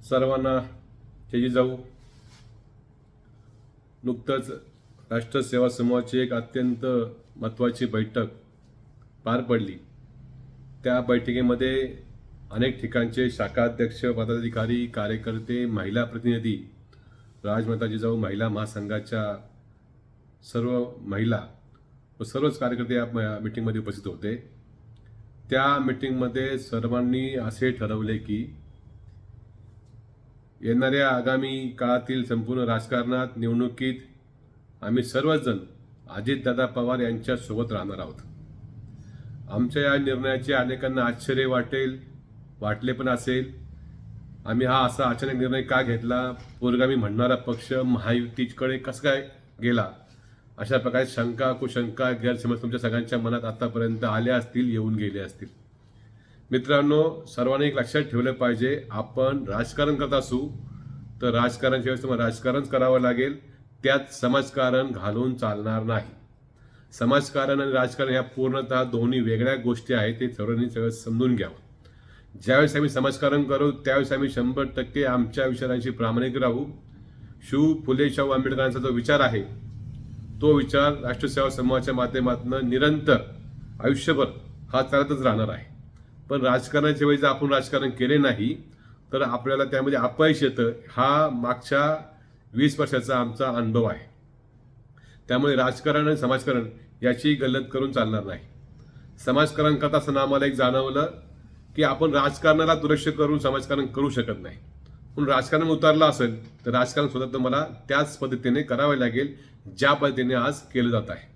सर्वांना जय जाऊ. नुकतंच राष्ट्र सेवा समूहाची एक अत्यंत महत्त्वाची बैठक पार पडली. त्या बैठकीमध्ये अनेक ठिकाणचे शाखाध्यक्ष, पदाधिकारी, कार्यकर्ते, महिला प्रतिनिधी, राजमाता जिजाऊ महिला महासंघाच्या सर्व महिला व सर्वच कार्यकर्ते या मीटिंगमध्ये उपस्थित होते. त्या मीटिंगमध्ये सर्वांनी असे ठरवले की येणाऱ्या आगामी काळातील संपूर्ण राजकारणात, निवडणुकीत आम्ही सर्वजण अजितदादा पवार यांच्या सोबत राहणार आहोत. आमच्या या निर्णयाचे अनेकांना आश्चर्य वाटले पण असेल. आम्ही हा असा अचानक निर्णय का घेतला, पुरोगामी म्हणणारा पक्ष महायुतीकडे कसं काय गेला, अशा प्रकारे शंका, कुशंका, गैरसमज तुमच्या सगळ्यांच्या मनात आतापर्यंत आल्या असतील, येऊन गेले असतील. मित्रांनो, सर्वांनी एक लक्षात ठेवलं पाहिजे, आपण राजकारण करत असू तर राजकारणाच्या वेळेस तुम्हाला राजकारणच करावं लागेल. त्यात समाजकारण घालून चालणार नाही. समाजकारण आणि राजकारण ह्या पूर्णतः दोन्ही वेगळ्या गोष्टी आहेत. ते सर्वांनी सगळं समजून घ्यावं. ज्यावेळेस आम्ही समाजकारण करू त्यावेळेस आम्ही 100% आमच्या विचारांशी प्रामाणिक राहू. फुले शाहू आंबेडकरांचा जो विचार आहे तो विचार राष्ट्रसेवा समूहाच्या माध्यमातून निरंतर आयुष्यभर हा चालतच राहणार आहे. पण राजकारणाच्या वेळी जर आपण राजकारण केले नाही तर आपल्याला त्यामध्ये अपयश येतं. हा मागच्या 20 वर्षाचा आमचा अनुभव आहे. त्यामुळे राजकारण आणि समाजकारण याची गल्लत करून चालणार नाही. समाजकारण करत असताना आम्हाला एक जाणवलं की आपण राजकारणाला दुर्लक्ष करून समाजकारण करू शकत नाही. पण राजकारण उतरलं असेल तर राजकारण सुद्धा तुम्हाला त्याच पद्धतीने करावे लागेल ज्या पद्धतीने आज केलं जात आहे.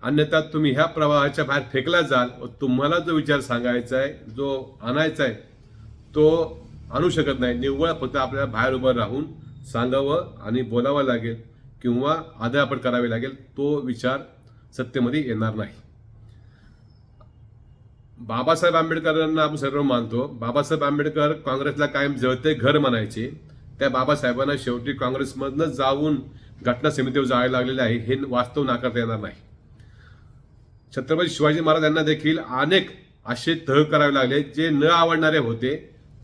अन्यथा तुम्ही ह्या प्रवाहाच्या बाहेर फेकला जाल व तुम्हाला जो विचार सांगायचा आहे, जो आणायचा आहे तो आणू शकत नाही. निव्वळ फक्त आपल्याला बाहेर उभं राहून सांगावं आणि बोलावं लागेल किंवा आदरापट करावे लागेल. तो विचार सत्तेमध्ये येणार नाही. बाबासाहेब आंबेडकरांना आपण सर्व मानतो. बाबासाहेब आंबेडकर काँग्रेसला कायम जळते घर म्हणायचे. त्या बाबासाहेबांना शेवटी काँग्रेसमधनं जाऊन घटना समितीवर जायला लागलेले आहे हे वास्तव नाकारता येणार नाही. छत्रपती शिवाजी महाराज यांना देखील अनेक असे तह करावे लागले जे न आवडणारे होते.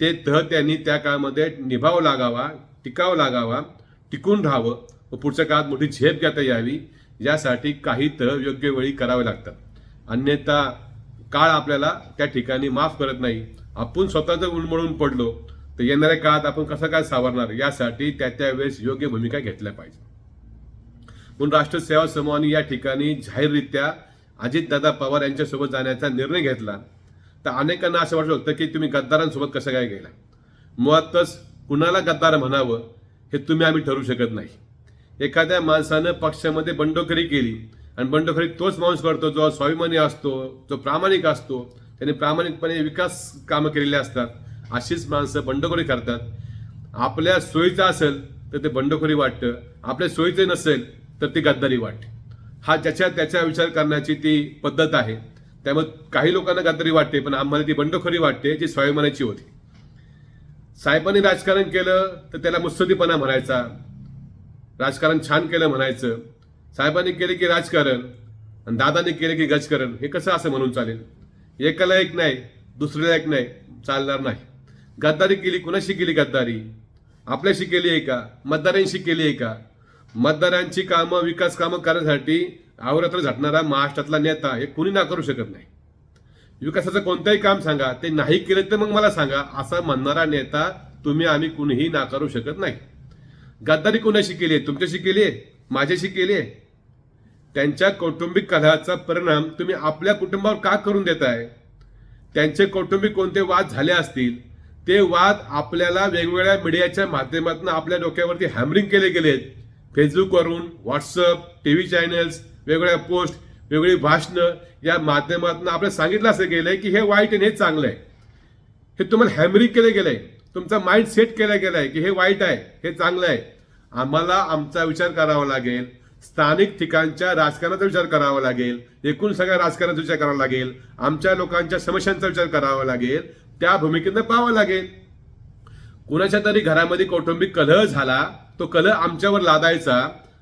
ते तह त्यांनी त्या काळामध्ये निभावं लागावा, टिकावं लागावा, टिकून राहावं व पुढच्या काळात मोठी झेप घेता यावी यासाठी काही तह योग्य वेळी करावे लागतात. अन्यथा काळ आपल्याला त्या ठिकाणी माफ करत नाही. आपण स्वतः जर उन्मळून पडलो तर येणाऱ्या काळात आपण कसं काय सावरणार यासाठी त्या वेळेस योग्य भूमिका घेतल्या पाहिजे. म्हणून राष्ट्रसेवा समूहाने या ठिकाणी जाहीररित्या अजितदादा पवार यांच्यासोबत जाण्याचा निर्णय घेतला. तर अनेकांना असं वाटू शकतं की तुम्ही गद्दारांसोबत कसं काय गेला. मुळातच कुणाला गद्दार म्हणावं हे तुम्ही आम्ही ठरवू शकत नाही. एखाद्या माणसानं पक्षामध्ये बंडखोरी केली आणि बंडखोरी तोच माणूस करतो जो स्वाभिमानी असतो, जो प्रामाणिक असतो, त्याने प्रामाणिकपणे विकास कामं केलेली असतात. अशीच माणसं बंडखोरी करतात. आपल्या सोयीचं असेल तर ते बंडखोरी वाटतं, आपल्या सोयीचं नसेल तर ती गद्दारी वाटते. हा त्याच्या विचार करण्याची ती पद्धत आहे. त्यामुळे काही लोकांना गद्दारी वाटते पण आम्हाला ती बंडखोरी वाटते जी स्वाभिमानाची होती. साहेबांनी राजकारण केलं तर त्याला मुत्सद्दीपणा म्हणायचा, राजकारण छान केलं म्हणायचं. साहेबांनी केले की राजकारण आणि दादांनी केले की गजकारण. हे कसं असं म्हणून चालेल. एकाला एक नाही, दुसऱ्याला एक नाही, चालणार नाही. गद्दारी केली, कुणाशी केली गद्दारी? आपल्याशी केली आहे का? मतदारांशी केली आहे का? मतदारांची कामं, विकास कामं करण्यासाठी अहोरात्र झटणारा महाराष्ट्रातला नेता हे कुणी नाकारू शकत नाही. विकासाचं कोणतंही काम सांगा, ते नाही केलं तर मग मला सांगा असं म्हणणारा नेता तुम्ही आम्ही कुणीही नाकारू शकत नाही. गद्दारी कोणाशी केली आहे? तुमच्याशी केली आहे, माझ्याशी केली आहे. त्यांच्या कौटुंबिक कलहाचा परिणाम तुम्ही आपल्या कुटुंबावर का करून देताय? त्यांचे कौटुंबिक कोणते वाद झाले असतील ते वाद आपल्याला वेगवेगळ्या मीडियाच्या माध्यमातून आपल्या डोक्यावरती हॅमरिंग केले गेलेत. फेसबुकवरून, व्हॉट्सअप, टीव्ही चॅनल्स, वेगवेगळ्या पोस्ट, वेगवेगळी भाषणं या माध्यमातून आपल्याला सांगितलं असं गेलंय की हे वाईट आणि हे चांगलं आहे. हे तुम्हाला हॅमरिंग केलं गेलंय. तुमचा माइंड सेट केला गेलाय की हे वाईट आहे, हे चांगलं आहे. आम्हाला आमचा विचार करावा लागेल. स्थानिक ठिकाणच्या राजकारणाचा विचार करावा लागेल. एकूण सगळ्या राजकारणाचा विचार करावा लागेल. आमच्या लोकांच्या समस्यांचा विचार करावा लागेल. त्या भूमिकेनं पाहावं लागेल. कुणाच्या तरी घरामध्ये कौटुंबिक कलह झाला, तो कलह आमच्यावर लादायचा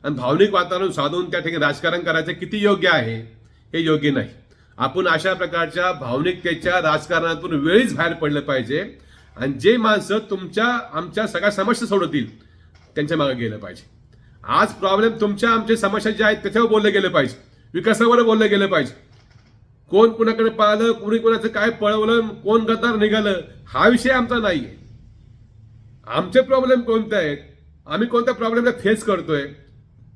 आणि भावनिक वातावरण साधून त्या ठिकाणी राजकारण करायचं किती योग्य आहे? हे योग्य नाही. आपण अशा प्रकारच्या भावनिकतेच्या राजकारणातून वेळीच बाहेर पडलं पाहिजे आणि जे माणसं आमच्या सगळ्या समस्या सोडवतील त्यांच्या मागे गेलं पाहिजे. आज प्रॉब्लेम आमच्या समस्या ज्या आहेत त्याच्यावर बोललं गेलं पाहिजे, विकासावर बोललं गेलं पाहिजे. कोण कुणाकडे पाहिलं, कुणी कुणाचं काय पळवलं, कोण गद्दार निघालं, हा विषय आमचा नाहीये. आमचे प्रॉब्लेम कोणते आहेत, आम्ही कोणत्या प्रॉब्लेमला फेस करतोय,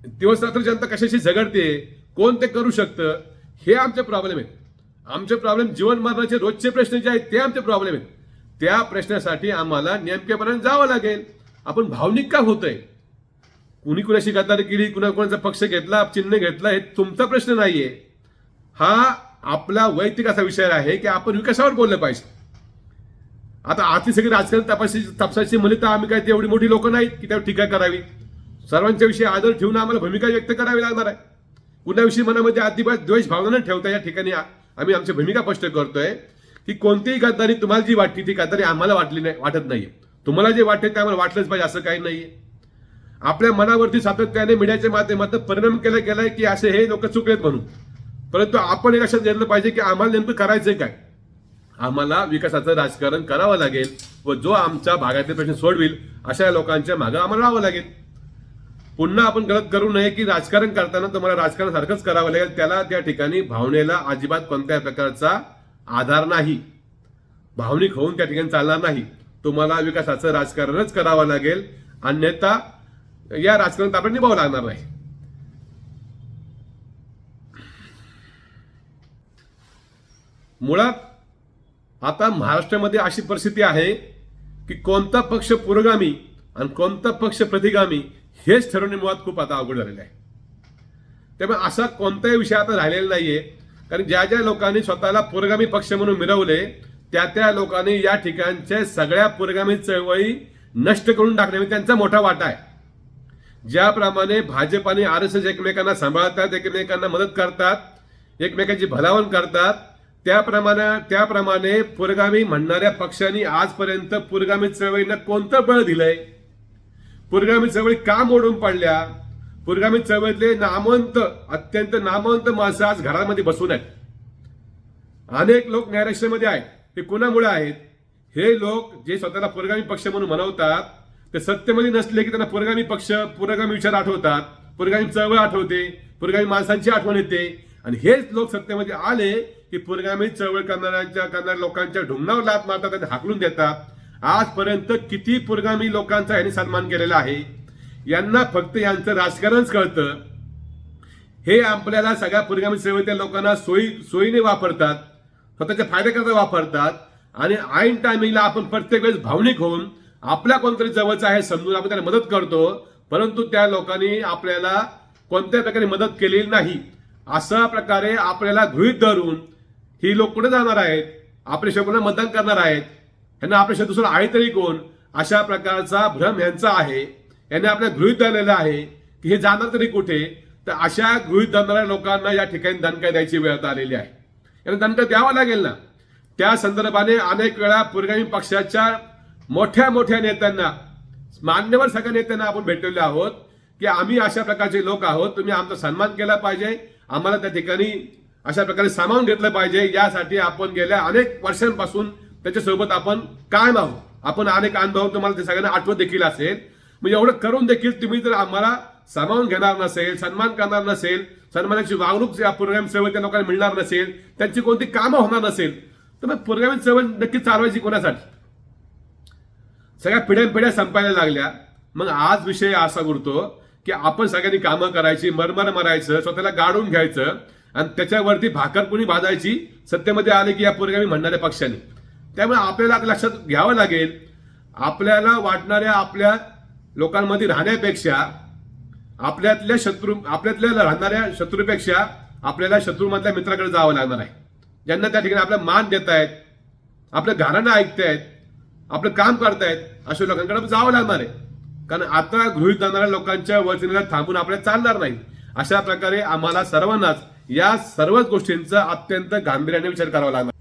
दिवस रात्र जनता कशाशी झगडते, कोण ते करू शकतं, हे आमचे प्रॉब्लेम आहेत. आमचे प्रॉब्लेम जीवन मरणाचे रोजचे प्रश्न जे आहेत ते आमचे प्रॉब्लेम आहेत. त्या प्रश्नासाठी आम्हाला नेमकेपणाने जावं लागेल. आपण भावनिक का होतोय, कुणी कुणाशी गद्दारी केली, कुणाचा पक्ष घेतला, चिन्ह घेतला, हे तुमचा प्रश्न नाहीये. हा आपला वैयक्तिक असा विषय आहे की आपण विकासावर बोललं पाहिजे. आता आधी सगळी राजकारण तपासायची म्हणली तर आम्ही काय तेवढी मोठी लोक नाहीत की त्यावर टीका करावी. सर्वांच्या विषयी आदर ठेवून आम्हाला भूमिका व्यक्त करावी लागणार आहे. कुणाविषयी मनामध्ये अजिबात द्वेष भावना न ठेवता या ठिकाणी आम्ही आमची भूमिका स्पष्ट करतोय की कोणतीही गद्दारी तुम्हाला जी वाटते ती गद्दारी आम्हाला वाटत नाहीये. तुम्हाला जे वाटते ते आम्हाला वाटलंच पाहिजे असं काही नाहीये. आपल्या मनावरती सातत्याने मीडियाच्या माध्यमातून परिणाम केला गेलाय की असे हे लोक चुकलेत म्हणून. परंतु आपण एक लक्षात घेतलं पाहिजे की आम्हाला नेमकं करायचंय काय. आम्हाला विकासाचं राजकारण करावं लागेल व जो आमच्या भागातील प्रश्न सोडविल अशा लोकांच्या मागे आम्हाला राहावं लागेल. पुन्हा आपण गलत करू नये की राजकारण करताना तुम्हाला राजकारण सारखंच करावं लागेल. त्याला त्या ठिकाणी भावनेला अजिबात कोणत्या प्रकारचा आधार नाही. भावनिक होऊन त्या ठिकाणी चालणार नाही. तुम्हाला विकासाचं राजकारणच करावं लागेल, अन्यथा या राजकारणात आपण निभावं लागणार नाही. मुळात आता महाराष्ट्रामध्ये अशी परिस्थिती आहे की कोणता पक्ष पुरोगामी आणि कोणता पक्ष प्रतिगामी हेच ठरवणे मुळात खूप आता अवघड झालेलं आहे. त्यामुळे असा कोणताही विषय आता राहिलेला नाहीये. कारण ज्या ज्या लोकांनी स्वतःला पुरोगामी पक्ष म्हणून मिरवले त्या लोकांनी या ठिकाणच्या सगळ्या पुरोगामी चळवळी नष्ट करून टाकण्यामध्ये त्यांचा मोठा वाटा आहे. ज्याप्रमाणे भाजप आणि RSS एकमेकांना सांभाळतात, एकमेकांना मदत करतात, एकमेकांची भलावण करतात, त्याप्रमाणे पुरोगामी म्हणणाऱ्या पक्षांनी आजपर्यंत पुरोगामी चळवळींना कोणतं बळ दिलंय, पुरोगामी चळवळी का मोडून पडल्या, पुरोगामी चळवळीतले अत्यंत नामवंत माणसं आज घरामध्ये बसून आहेत. अनेक लोक नैराश्यामध्ये आहेत. ते कुणामुळे आहेत? हे लोक जे स्वतःला पुरोगामी पक्ष म्हणून म्हणवतात ते सत्तेमध्ये नसले की त्यांना पुरोगामी पक्ष, पुरोगामी विचार आठवतात, पुरोगामी चळवळ आठवते, पुरोगामी माणसांची आठवण येते. आणि हेच लोक सत्तेमध्ये आले की पुरोगामी चळवळ करणाऱ्या लोकांच्या ढुंगणावर लाथ मारतात आणि हाकलून देतात. आजपर्यंत किती पुरोगामी लोकांचा यांनी सन्मान केलेला आहे. यांना फक्त यांचं राजकारणच कळतं. हे आपल्याला सगळ्या पुरोगामी चळवळीच्या लोकांना सोयीने वापरतात, स्वतःच्या फायद्याकरता वापरतात. आणि ऐन टायमिंगला आपण प्रत्येक वेळेस भावनिक होऊन आपल्या कोणतरी जवळचा आहे समजून आपण त्याला मदत करतो, परंतु त्या लोकांनी आपल्याला कोणत्या प्रकारे मदत केलेली नाही. अशा प्रकारे आपल्याला गृहीत धरून ही लोक कुठे जाणार आहेत, आपल्याशिवाय कोणाला मतदान करणार आहेत, यांना आपल्याशिवाय दुसरं आहे तरी कोण, अशा प्रकारचा भ्रम यांचा आहे. यांनी आपल्याला गृहीत धरलेलं आहे की हे जाणार तरी कुठे. तर अशा गृहीत धरणाऱ्या लोकांना या ठिकाणी दणका द्यायची वेळ आलेली आहे. यांना दणका द्यावा लागेल ना. त्या संदर्भाने अनेक वेळा पुरोगामी पक्षाच्या मोठ्या मोठ्या नेत्यांना, मान्यवर सगळ्या नेत्यांना आपण भेटलेलो आहोत की आम्ही अशा प्रकारचे लोक आहोत, तुम्ही आमचा सन्मान केला पाहिजे, आम्हाला त्या ठिकाणी अशा प्रकारे सामावून घेतलं पाहिजे. यासाठी आपण गेल्या अनेक वर्षांपासून त्याच्यासोबत आपण कायम आहोत. आपण अनेक अनुभव तुम्हाला ते सगळ्यांना आठवत देखील असेल. म्हणजे एवढं करून देखील तुम्ही जर आम्हाला सामावून घेणार नसेल, सन्मान करणार नसेल, सन्मानाची वागणूक पुरोगामी चळवळीच्या लोकांना मिळणार नसेल, त्यांची कोणती कामं होणार नसेल, तर मग पुरोगामी चळवळ नक्की चालवायची कोणासाठी. सगळ्या पिढ्या संपायला लागल्या. मग आज विषय असा उरतो की आपण सगळ्यांनी कामं करायची, मरमर मरायचं, स्वतःला गाडून घ्यायचं आणि त्याच्यावरती भाकर कुणी भाजायची सत्तेमध्ये आले की या पुरोगामी म्हणणाऱ्या पक्षांनी. त्यामुळे आपल्याला लक्षात घ्यावं लागेल, आपल्याला वाटणाऱ्या आपल्या लोकांमध्ये राहण्यापेक्षा आपल्यातल्या राहणाऱ्या शत्रूपेक्षा आपल्याला शत्रूमधल्या मित्राकडे जावं लागणार आहे. ज्यांना त्या ठिकाणी आपला मान देत आहेत, आपल्या घरांना ऐकतायत, आपलं काम करतायत, अशा लोकांकडे जावं लागणार आहे. कारण आता गृहीत धरणाऱ्या लोकांच्या वचनेला थांबून आपल्याला चालणार नाही. अशा प्रकारे आम्हाला सर्वांनाच या सर्वच गोष्टींचा अत्यंत गांभीर्याने विचार करावा लागणार.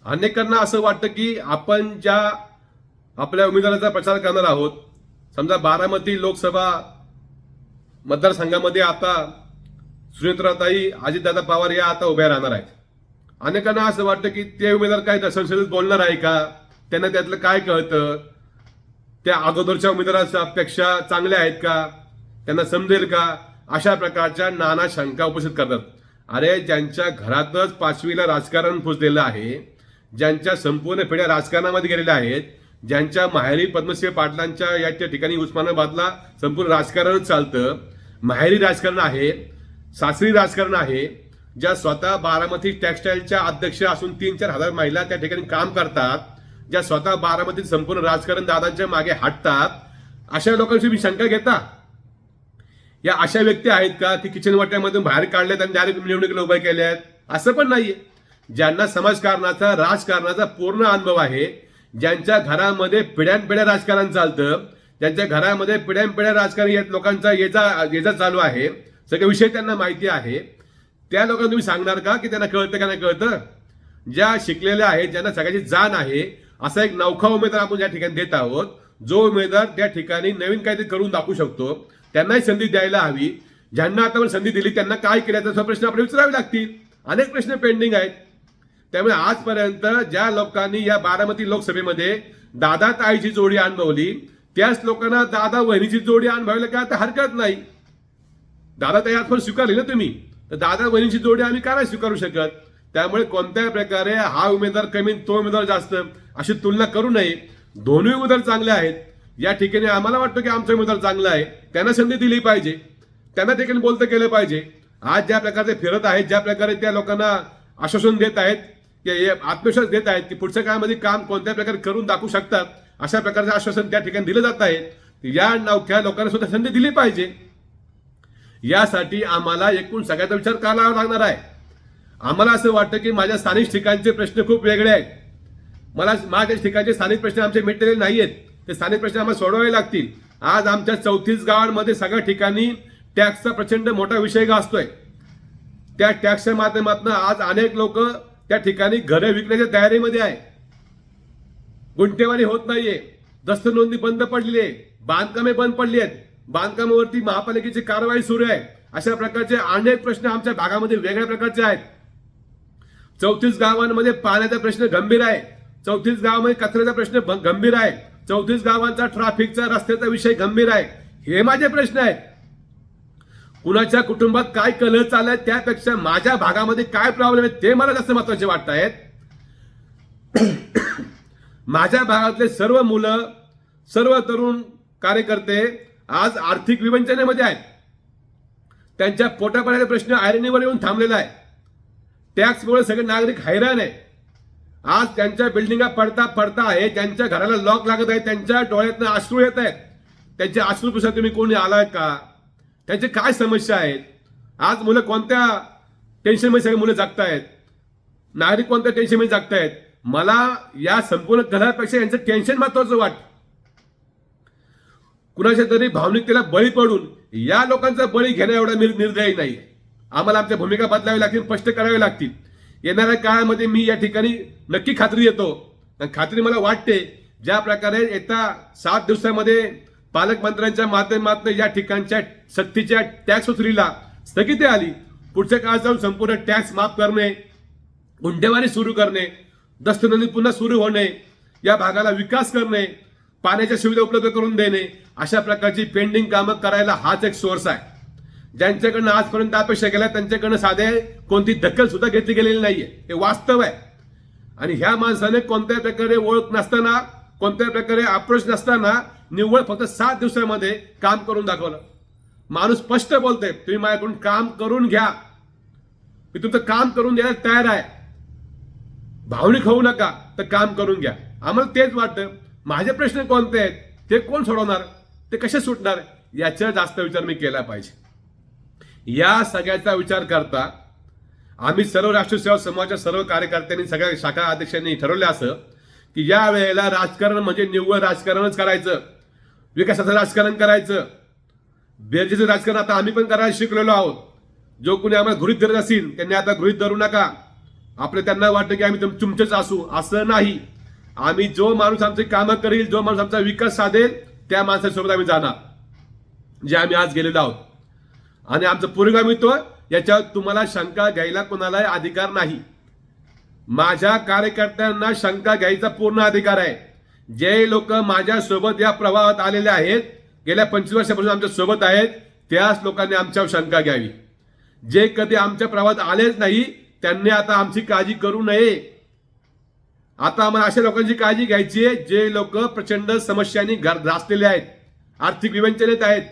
अनेकांना असं वाटतं की आपण ज्या आपल्या उमेदवाराचा प्रचार करणार आहोत, समजा बारामती लोकसभा मतदारसंघामध्ये आता सुनेत्राताई, अजितदादा पवार या आता उभ्या राहणार आहेत. अनेकांना असं वाटतं की ते उमेदवार काय संसदेत बोलणार आहे का, त्यांना त्यातलं काय कळतं? त्या अगोदरच्या उमेदवारापेक्षा चांगले आहेत का? त्यांना समजेल का? अशा प्रकारच्या नाना शंका उपस्थित करतात. अरे, ज्यांच्या घरातच 5वीला राजकारण पोचलेलं आहे, ज्यांच्या संपूर्ण पिढ्या राजकारणामध्ये गेलेल्या आहेत, ज्यांच्या माहेरी पद्मश्री पाटलांच्या या त्या ठिकाणी उस्मानाबादला संपूर्ण राजकारण चालतं, माहेरी राजकारण आहे, सासरी राजकारण आहे, ज्या स्वतः बारामती टेक्सटाईलच्या अध्यक्ष असून 3-4 हजार महिला त्या ठिकाणी काम करतात, ज्या स्वतः बारामतीत संपूर्ण राजकारण दादांच्या मागे हटतात, अशा लोकांची मी शंका घेता? या अशा व्यक्ती आहेत का की किचन वाट्यामधून बाहेर काढल्यात आणि डायरेक्ट निवडणुकीला उभ्या केल्यात? असं पण नाहीये. ज्यांना समाजकारणाचा राजकारणाचा पूर्ण अनुभव आहे, ज्यांच्या घरामध्ये पिढ्यानपिढ्या राजकारण चालतं, ज्यांच्या घरामध्ये पिढ्यानपिढ्या राजकारण लोकांचा येजा चालू आहे, सगळे विषय त्यांना माहिती आहे, त्या लोकांना तुम्ही सांगणार का की त्यांना कळतं का नाही कळतं? ज्या शिकलेल्या आहेत, ज्यांना सगळ्याची जाण आहे, असा एक नवखा उमेदवार आपण या ठिकाणी देत आहोत, जो उमेदवार त्या ठिकाणी नवीन काहीतरी करून दाखवू शकतो, त्यांनाही संधी द्यायला हवी. ज्यांना आता संधी दिली त्यांना काय केलं त्याचा प्रश्न आपल्याला विचारावे लागतील. अनेक प्रश्न पेंडिंग आहेत. त्यामुळे आजपर्यंत ज्या लोकांनी या बारामती लोकसभेमध्ये दादा ताईची जोडी अनुभवली, त्याच लोकांना दादा वहिनीची जोडी अनुभवायला काय आता हरकत नाही. दादा ताई आपण स्वीकारली ना तुम्ही, तर दादा वहिनीची जोडी आम्ही काय स्वीकारू शकत? त्यामुळे कोणत्याही प्रकारे हा उमेदवार कमी तो उमेदवार जास्त अशी तुलना करू नये. दोन्ही उमेदवार चांगले आहेत. या ठिकाणी आम्हाला वाटतं की आमचा उमेदवार चांगला आहे, त्यांना संधी दिली पाहिजे, त्यांना ठिकाणी बोलतं केलं पाहिजे. आज ज्या प्रकारे फिरत आहेत, ज्या प्रकारे त्या लोकांना आश्वासन देत आहेत, आत्मविश्वास देत आहेत की पुढच्या काळामध्ये काम कोणत्या प्रकारे करून दाखवू शकतात, अशा प्रकारचे आश्वासन त्या ठिकाणी दिलं जात आहे. या नवख्या लोकांना सुद्धा संधी दिली पाहिजे. यासाठी आम्हाला एकूण सगळ्याचा विचार करावा लागणार आहे. आम्हाला असं वाटतं की माझ्या स्थानिक ठिकाणचे प्रश्न खूप वेगळे आहेत. मला माझ्या ठिकाणचे स्थानिक प्रश्न आमचे मिटलेले नाहीयेत. ते स्थानिक प्रश्न आम्हाला सोडवावे लागतील. आज आमच्या 34 गावांमध्ये सगळ्या ठिकाणी टॅक्सचा प्रचंड मोठा विषय गाजतोय. त्या टॅक्सच्या माध्यमातून आज अनेक लोक त्या ठिकाणी घरे विकण्याच्या तयारीमध्ये आहे. गुंठेवारी होत नाहीये, दस्त नोंदणी बंद पडली आहे, बांधकामे बंद पडली आहेत, बांधकामावरती महापालिकेची कारवाई सुरू आहे. अशा प्रकारचे अनेक प्रश्न आमच्या भागामध्ये वेगळ्या प्रकारचे आहेत. 34 गावांमध्ये पाण्याचा प्रश्न गंभीर आहे. 34 गावामध्ये कचऱ्याचा प्रश्न गंभीर आहे. 34 गावांचा ट्रॅफिकचा रस्त्याचा विषय गंभीर आहे. हे माझे प्रश्न आहेत. कुणाच्या कुटुंबात काय कलह चाललाय त्यापेक्षा माझ्या भागामध्ये काय प्रॉब्लेम आहे ते मला जास्त महत्वाचे वाटत आहेत. माझ्या भागातले सर्व मुलं, सर्व तरुण कार्यकर्ते आज आर्थिक विवंचनेमध्ये आहेत. त्यांच्या पोटापाण्याचा प्रश्न ऐरणीवर येऊन थांबलेला आहे. टॅक्समुळे सगळे नागरिक हैराण आहे. आज त्यांच्या बिल्डिंगा पडता पडता आहे, त्यांच्या घराला लॉक लागत आहे, त्यांच्या डोळ्यातनं अश्रू येत आहेत. त्यांचे अश्रू पुसत तुम्ही कोणी आलाय का? त्यांचे काय समस्या आहेत? आज मुलं कोणत्या टेन्शनमध्ये सगळे मुलं जगतायत, नागरिक कोणत्या टेन्शनमध्ये जगतायत? मला या संपूर्ण कलहापेक्षा यांचं टेन्शन महत्वाचं वाटतं. कुणाच्या तरी भावनिकतेला बळी पडून या लोकांचा बळी घेण्या एवढा निर्दयी नाही. आम्हाला आमच्या भूमिका बदलावी लागतील, स्पष्ट करावी लागतील. येणाऱ्या काळामध्ये मी या ठिकाणी नक्की खात्री देतो. खात्री मला वाटते ज्या प्रकारे येत्या 7 दिवसामध्ये पालकमंत्र्यांच्या माध्यमातून या ठिकाणच्या सक्तीच्या टॅक्स वसुलीला स्थगिती आली, पुढच्या काळात जाऊन संपूर्ण टॅक्स माफ करणे, गुंठेवारी सुरू करणे, दस्तनोंदणी पुन्हा सुरू होणे, या भागाला विकास करणे, पाण्याच्या सुविधा उपलब्ध करून देणे, अशा प्रकारची पेंडिंग कामं करायला हाच एक सोर्स आहे. ज्यांच्याकडनं आजपर्यंत अपेक्षा केल्या त्यांच्याकडनं साधे कोणती दखल सुद्धा घेतली गेलेली नाहीये. हे वास्तव आहे. आणि ह्या माणसाने कोणत्याही प्रकारे ओळख नसताना, कोणत्याही प्रकारे अप्रोच नसताना निव्वळ फक्त 7 दिवसामध्ये काम करून दाखवलं. माणूस स्पष्ट बोलतोय, तुम्ही माझ्याकडून काम करून घ्या, मी तुमचं काम करून द्यायला तयार आहे, भावनिक होऊ नका, तर काम करून घ्या. आम्हाला तेच वाटतं. माझे प्रश्न कोणते आहेत ते कोण सोडवणार, ते कसे सुटणार, याचा जास्त विचार मी केला पाहिजे. या सगळ्याचा विचार करता आम्ही सर्व राष्ट्रीय सेवा समूहाच्या सर्व कार्यकर्त्यांनी, सगळ्या शाखा अध्यक्षांनी ठरवलं असं की या वेळेला राजकारण म्हणजे निव्वळ राजकारणच करायचं, विकासाचं राजकारण करायचं. बेरजेचं राजकारण आता आम्ही पण करायला शिकलेलो आहोत. जो कोणी आम्हाला गृहीत धरत असेल त्यांनी आता गृहीत धरू नका. आपलं त्यांना वाटतं की आम्ही तुमचेच असू, असं नाही. आम्ही जो माणूस आमचे कामं करील, जो माणूस आमचा विकास साधेल, त्या माणसासोबत आम्ही जाणार, जे आम्ही आज गेलेलो आहोत. आणि आमचं पुरोगामित्व याच्यावर तुम्हाला शंका घ्यायला कोणालाही अधिकार नाही. माझ्या कार्यकर्त्यांना शंका घ्यायचा पूर्ण अधिकार आहे. जे लोक माझ्या सोबत या प्रवाहात आलेले आहेत, गेल्या 25 वर्षापासून आमच्या सोबत आहेत, त्याच लोकांनी आमच्यावर शंका घ्यावी. जे कधी आमच्या प्रवाहात आलेच नाही त्यांनी आता आमची काळजी करू नये. आता आम्हाला अशा लोकांची काळजी घ्यायची आहे जे लोक प्रचंड समस्यांनी ग्रासलेले आहेत, आर्थिक विवंचनेत आहेत,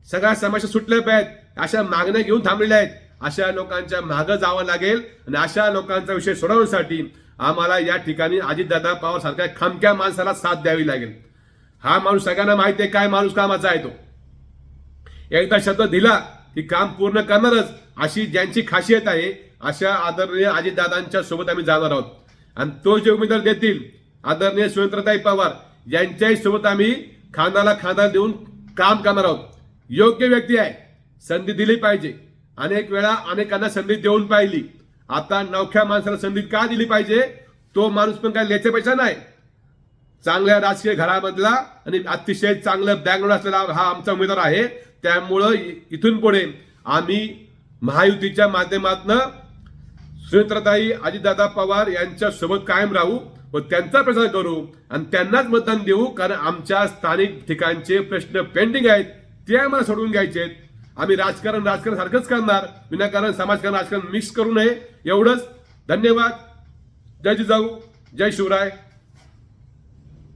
सगळ्या समस्या सुटल्या पाहिजेत, अशा मागण्या घेऊन थांबलेल्या आहेत. अशा लोकांच्या मागं जावं लागेल आणि अशा लोकांचा विषय सोडवण्यासाठी आम्हाला या ठिकाणी अजितदादा पवार सारख्या खमक्या माणसाला साथ द्यावी लागेल. हा माणूस सगळ्यांना माहिती आहे काय माणूस कामाचा आहे तो. एकदा शब्द दिला की काम पूर्ण करणारच अशी ज्यांची खासियत आहे अशा आदरणीय अजितदादांच्या सोबत आम्ही जाणार आहोत. आणि तो जे उमेदवार देतील आदरणीय सुनेत्राताई पवार यांच्याही सोबत आम्ही खांद्याला खांदा देऊन काम करणार आहोत. योग्य व्यक्ती आहे, संधी दिली पाहिजे. अनेक वेळा अनेकांना संधी देऊन पाहिली. आता नवख्या माणसाला संधी का दिली पाहिजे? तो माणूस पण काय लेचे पैसा नाही, चांगल्या राजकीय घरामधला आणि अतिशय चांगलं बॅकग्राऊंड असलेला हा आमचा उमेदवार आहे. त्यामुळं इथून पुढे आम्ही महायुतीच्या माध्यमातून सुनेत्राताई अजितदादा पवार यांच्या सोबत कायम राहू व त्यांचा प्रचार करू आणि त्यांनाच मतदान देऊ. कारण आमच्या स्थानिक ठिकाणचे प्रश्न पेंडिंग आहेत, ते आम्हाला सोडवून घ्यायचे आहेत. आम्ही राजकारण सारखंच करणार, विनाकारण समाजकारण राजकारण मिक्स करू नये. एवढंच. धन्यवाद. जय जिजाऊ, जय शिवराय.